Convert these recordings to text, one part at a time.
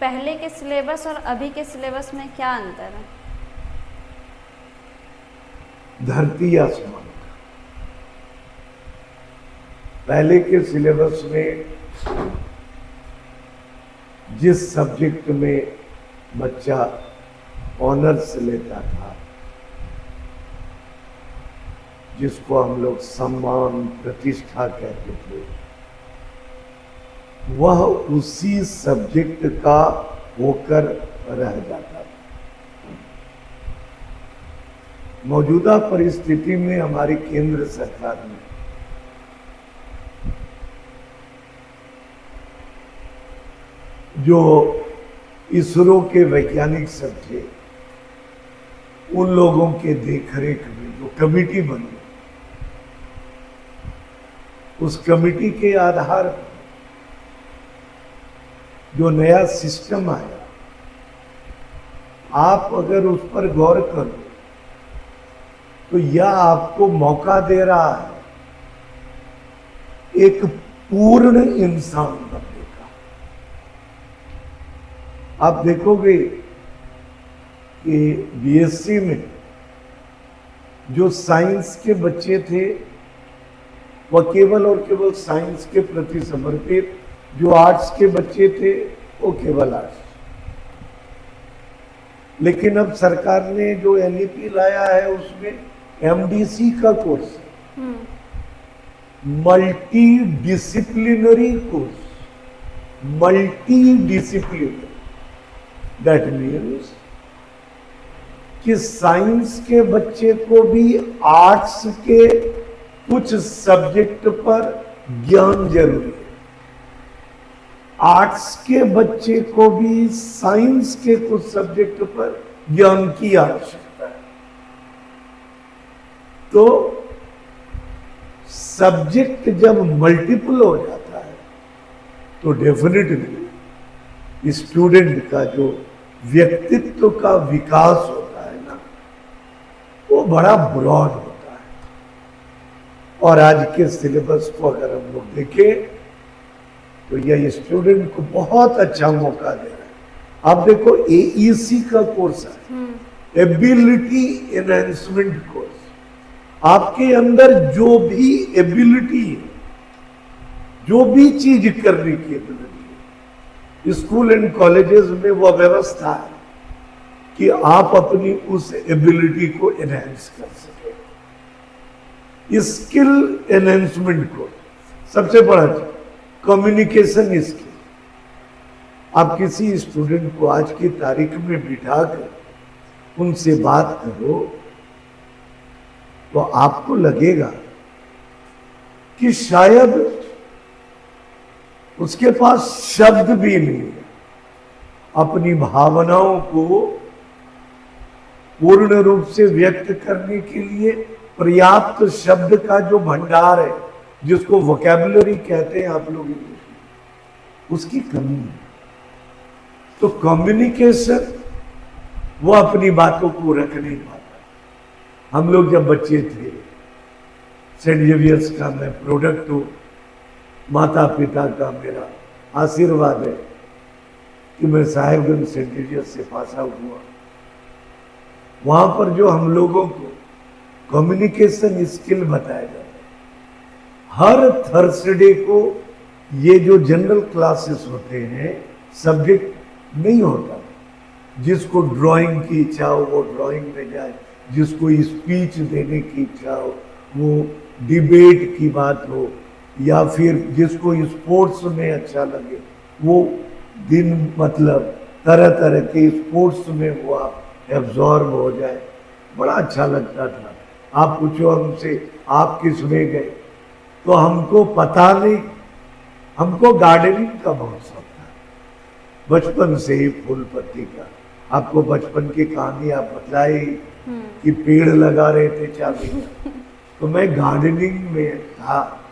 पहले के सिलेबस और अभी के सिलेबस में क्या अंतर है? धरती आसमान का। पहले के सिलेबस में जिस सब्जेक्ट में बच्चा ऑनर्स लेता था, जिसको हम लोग सम्मान प्रतिष्ठा कहते थे, वह उसी सब्जेक्ट का होकर रह जाता था। मौजूदा परिस्थिति में हमारी केंद्र सरकार ने जो इसरो के वैज्ञानिक सब थे, उन लोगों के देखरेख में जो कमेटी बनी, उस कमेटी के आधार पर जो नया सिस्टम आया, आप अगर उस पर गौर करो तो यह आपको मौका दे रहा है एक पूर्ण इंसान बनने का। आप देखोगे कि बीएससी में जो साइंस के बच्चे थे वह केवल और केवल साइंस के प्रति समर्पित, जो आर्ट्स के बच्चे थे वो केवल आर्ट्स। लेकिन अब सरकार ने जो एनईपी लाया है उसमें एमडीसी का course, multi disciplinary course, multi disciplinary. That means कि साइंस के बच्चे को भी आर्ट्स के कुछ सब्जेक्ट पर ज्ञान जरूरी है, आर्ट्स के बच्चे को भी साइंस के कुछ सब्जेक्ट पर ज्ञान की आवश्यकता है। तो सब्जेक्ट जब मल्टीपल हो जाता है तो डेफिनेटली स्टूडेंट का जो व्यक्तित्व का विकास होता है ना, वो बड़ा ब्रॉड होता है। और आज के सिलेबस को अगर हम लोग देखें तो यह स्टूडेंट को बहुत अच्छा मौका दे रहा है। आप देखो एईसी का कोर्स है, एबिलिटी एनहांसमेंट कोर्स। आपके अंदर जो भी एबिलिटी है, जो भी चीज करने की एबिलिटी है, स्कूल एंड कॉलेजेस में वह व्यवस्था है कि आप अपनी उस एबिलिटी को एनहांस कर सके। स्किल एनहांसमेंट कोर्स सबसे बड़ा कम्युनिकेशन स्किल। आप किसी स्टूडेंट को आज की तारीख में बिठाकर उनसे बात करो तो आपको लगेगा कि शायद उसके पास शब्द भी नहीं है अपनी भावनाओं को पूर्ण रूप से व्यक्त करने के लिए। पर्याप्त शब्द का जो भंडार है, जिसको वोकैबुलरी कहते हैं आप लोग, उसकी कमी है। तो कम्युनिकेशन वो अपनी बातों को रख नहीं पाता। हम लोग जब बच्चे थे, सेंट जेवियर्स का मैं प्रोडक्ट हूँ, माता पिता का मेरा आशीर्वाद है कि मैं साहेबगंज सेंट जेवियर्स से पास आउट हुआ। वहां पर जो हम लोगों को कम्युनिकेशन स्किल बताया जाता है, हर थर्सडे को ये जो जनरल क्लासेस होते हैं, सब्जेक्ट नहीं होता। जिसको ड्राइंग की इच्छा हो वो ड्राइंग में जाए, जिसको स्पीच देने की इच्छा हो, वो डिबेट की बात हो, या फिर जिसको स्पोर्ट्स में अच्छा लगे वो दिन मतलब तरह तरह के स्पोर्ट्स में वो आप एब्जॉर्ब हो जाए। बड़ा अच्छा लगता था। आप पूछो हमसे आप किस में गए, तो हमको पता नहीं। हमको गार्डनिंग का बहुत शौक था, बचपन से ही फूल पत्ती का। आपको बचपन की कहानी आप बताई कि पेड़ लगा रहे थे चाबी का, तो मैं गार्डनिंग में था।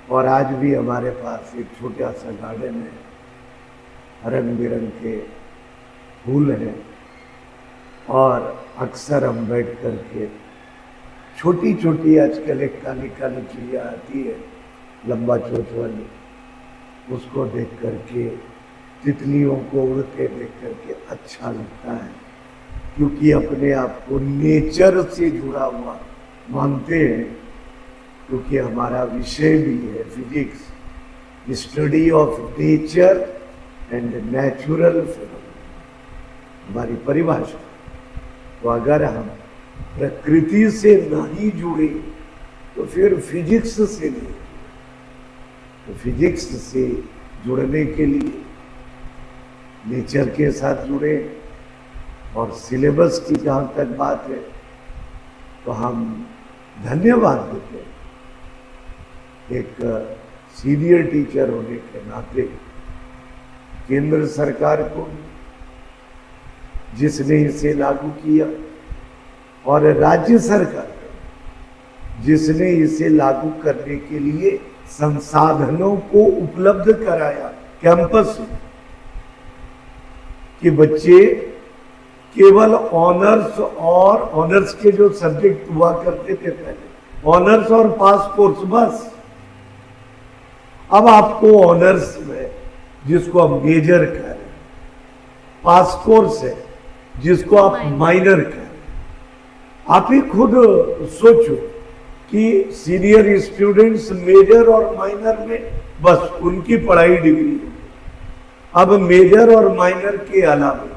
और आज भी हमारे पास एक छोटा सा गार्डन है, रंग बिरंग के फूल हैं, और अक्सर हम बैठ करके छोटी छोटी, आजकल एक काली काली चिड़िया आती है लंबा चोंच वाली, उसको देख करके तितलियों को उड़ते देख करके अच्छा लगता है, क्योंकि अपने आप को नेचर से जुड़ा हुआ मानते हैं। क्योंकि हमारा विषय भी है physics, study of nature and natural phenomena, हमारी परिभाषा। तो अगर हम प्रकृति से नहीं जुड़े तो फिर फिजिक्स से नहीं। तो फिजिक्स से जुड़ने के लिए नेचर के साथ जुड़े। और सिलेबस की जहाँ तक बात है तो हम धन्यवाद देते हैं एक सीनियर टीचर होने के नाते केंद्र सरकार को, जिसने इसे लागू किया, और राज्य सरकार को, जिसने इसे लागू करने के लिए संसाधनों को उपलब्ध कराया कैंपस में, कि बच्चे केवल ऑनर्स के जो सब्जेक्ट हुआ करते थे पहले, ऑनर्स और पास कोर्स बस, अब आपको ऑनर्स में, जिसको हम मेजर कह रहे हैं, पास कोर्स है जिसको आप माइनर कह रहे हैं। आप ही खुद सोचो कि सीनियर स्टूडेंट्स मेजर और माइनर में बस उनकी पढ़ाई डिग्री है। अब मेजर और माइनर के अलावा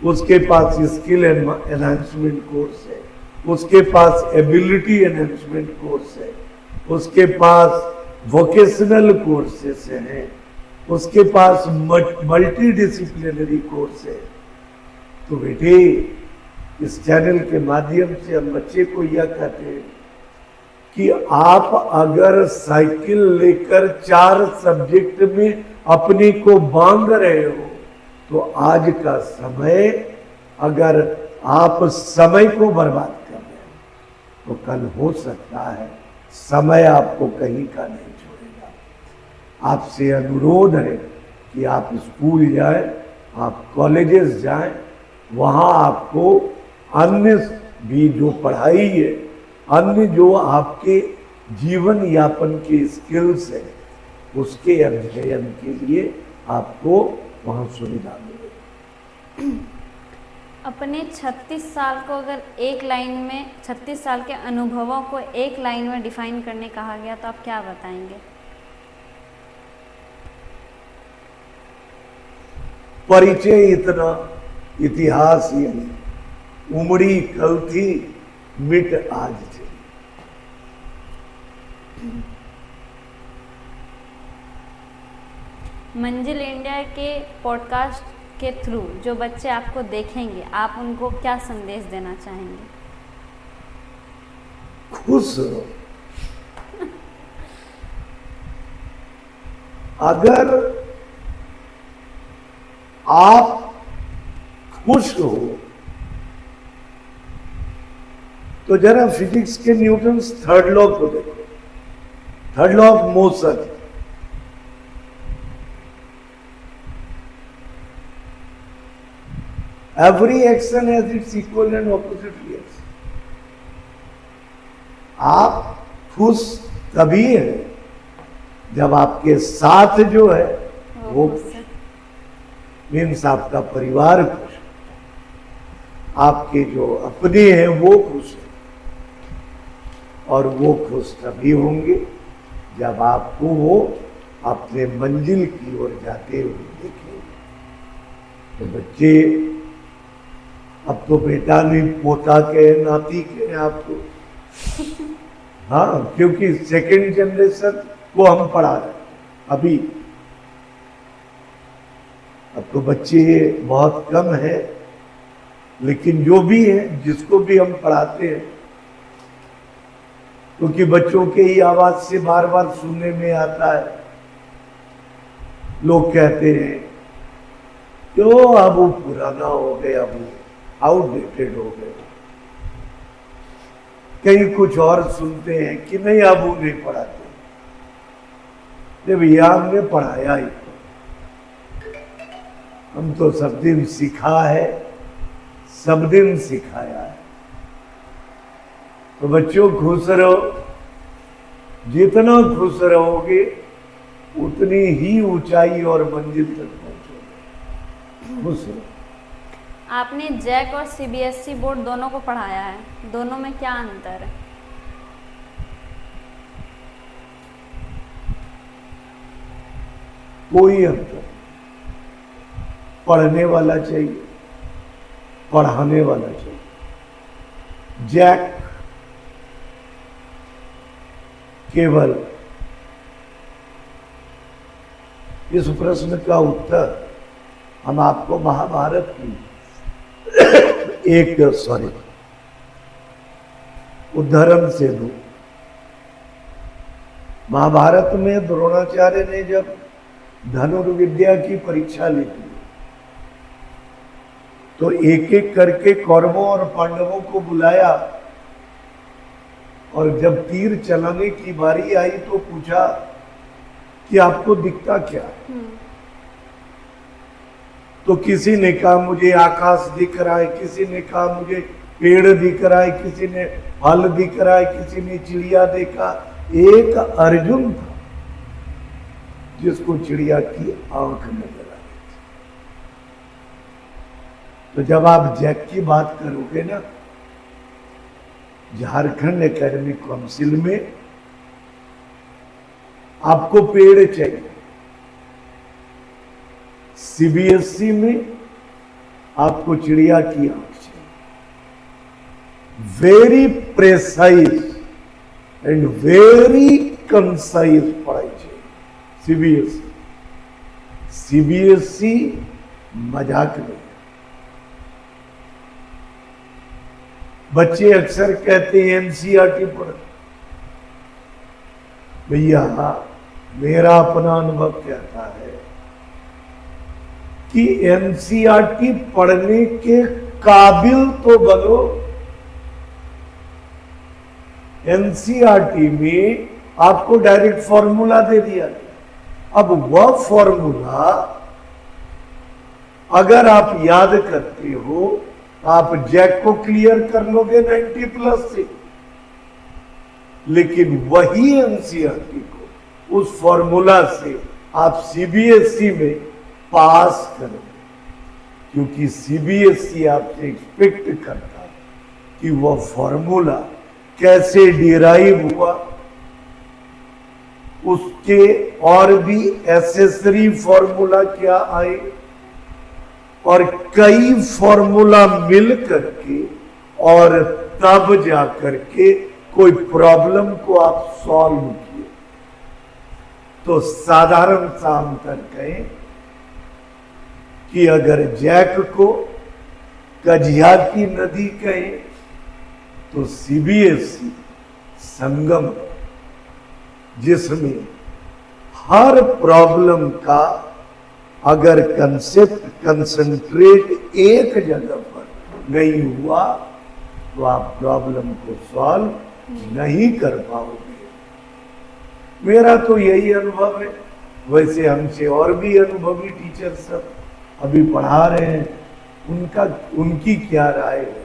उसके पास स्किल एनहांसमेंट कोर्स है, उसके पास एबिलिटी एनहांसमेंट कोर्स है, उसके पास वोकेशनल कोर्सेस हैं, उसके पास मल्टी डिसिप्लिनरी कोर्स है। तो बेटे, इस चैनल के माध्यम से हम बच्चे को यह कहते हैं कि आप अगर साइकिल लेकर 4 सब्जेक्ट में अपने को बांध रहे हो, तो आज का समय, अगर आप समय को बर्बाद कर रहे हो, तो कल हो सकता है समय आपको कहीं का नहीं छोड़ेगा। आपसे अनुरोध है कि आप स्कूल जाएं, आप कॉलेजेस जाएं, वहां आपको अन्य भी जो पढ़ाई है, अन्य जो आपके जीवन यापन के स्किल्स है, उसके अध्ययन के लिए आपको वहां सुविधा मिलेगी। अपने 36 साल को अगर एक लाइन में, 36 साल के अनुभवों को एक लाइन में डिफाइन करने कहा गया तो आप क्या बताएंगे? परिचय इतना, इतिहास यही, उमड़ी कल थी, मिट आज थी। मंजिल इंडिया के पॉडकास्ट के थ्रू जो बच्चे आपको देखेंगे, आप उनको क्या संदेश देना चाहेंगे? खुश रहो। अगर आप खुश हो तो जरा फिजिक्स के न्यूटन्स थर्ड लॉ को देखो, third law of motion. Every action has its equal and opposite reaction. आप खुश तभी है जब आपके साथ जो है वो खुश, मीन्स आपका परिवार खुश, आपके जो अपने हैं वो खुश है। और वो खुश तभी होंगे जब आपको वो अपने मंजिल की ओर जाते हुए देखेंगे। तो बच्चे, अब तो बेटा नहीं, पोता के, नाती के आपको, हाँ, क्योंकि सेकंड जनरेशन को हम पढ़ा रहे हैं अभी। अब तो बच्चे बहुत कम है, लेकिन जो भी है, जिसको भी हम पढ़ाते हैं, क्योंकि बच्चों के ही आवाज से बार बार सुनने में आता है, लोग कहते हैं क्यों अब वो पुराना हो गया, वो आउटडेटेड हो गए। कहीं कुछ और सुनते हैं कि नहीं अब वो नहीं पढ़ाते। भैया हमने पढ़ाया ही, हम तो सब दिन सीखा है, सब दिन सिखाया है। तो बच्चों खुश रहो, जितना खुश रहोगे उतनी ही ऊंचाई और मंजिल तक पहुंचोगे। खुश रहो। आपने जैक और सीबीएसई बोर्ड दोनों को पढ़ाया है, दोनों में क्या अंतर है? कोई अंतर नहीं। पढ़ने वाला चाहिए, पढ़ाने वाला चाहिए। जैक केवल इस प्रश्न का उत्तर हम आपको महाभारत की एक उदाहरण से दूं। महाभारत में द्रोणाचार्य ने जब धनुर्विद्या की परीक्षा ली थी तो एक एक करके कौरवों और पांडवों को बुलाया और जब तीर चलाने की बारी आई तो पूछा कि आपको दिखता क्या? तो किसी ने कहा मुझे आकाश दिख रहा है, किसी ने कहा मुझे पेड़ दिख रहा है, किसी ने फल दिख रहा है, किसी ने चिड़िया देखा। एक अर्जुन था जिसको चिड़िया की आंख नजर आई। तो जब आप जैक की बात करोगे ना, झारखंड एकेडमिक काउंसिल में आपको पेड़ चाहिए, सीबीएसई में आपको चिड़िया की आंख चाहिए। Very precise and very concise पढ़ाई चाहिए सीबीएसई। सीबीएसई मजाक नहीं। बच्चे अक्सर कहते हैं एनसीईआरटी पढ़। भैया मेरा अपना अनुभव कहता है कि एनसीईआरटी पढ़ने के काबिल तो बनो। एनसीईआरटी में आपको डायरेक्ट फॉर्मूला दे दिया गया। अब वह फॉर्मूला अगर आप याद करते हो आप जैक को क्लियर कर लोगे 90+ से, लेकिन वही एनसीईआरटी को उस फॉर्मूला से आप सीबीएसई में पास करोगे, क्योंकि सीबीएसई आपसे एक्सपेक्ट करता है कि वह फॉर्मूला कैसे डिराइव हुआ, उसके और भी एसेसरी फॉर्मूला क्या आए, और कई फॉर्मूला मिल करके और तब जा करके कोई प्रॉब्लम को आप सॉल्व किए। तो साधारण सा अंतर कहें कि अगर जैक को कजिया की नदी कहें तो सीबीएसई संगम, जिसमें हर प्रॉब्लम का अगर कंसेप्ट कंसंट्रेट एक जगह पर नहीं हुआ तो आप प्रॉब्लम को सॉल्व नहीं कर पाओगे। मेरा तो यही अनुभव है। वैसे हमसे और भी अनुभवी टीचर सब अभी पढ़ा रहे हैं, उनकी क्या राय है?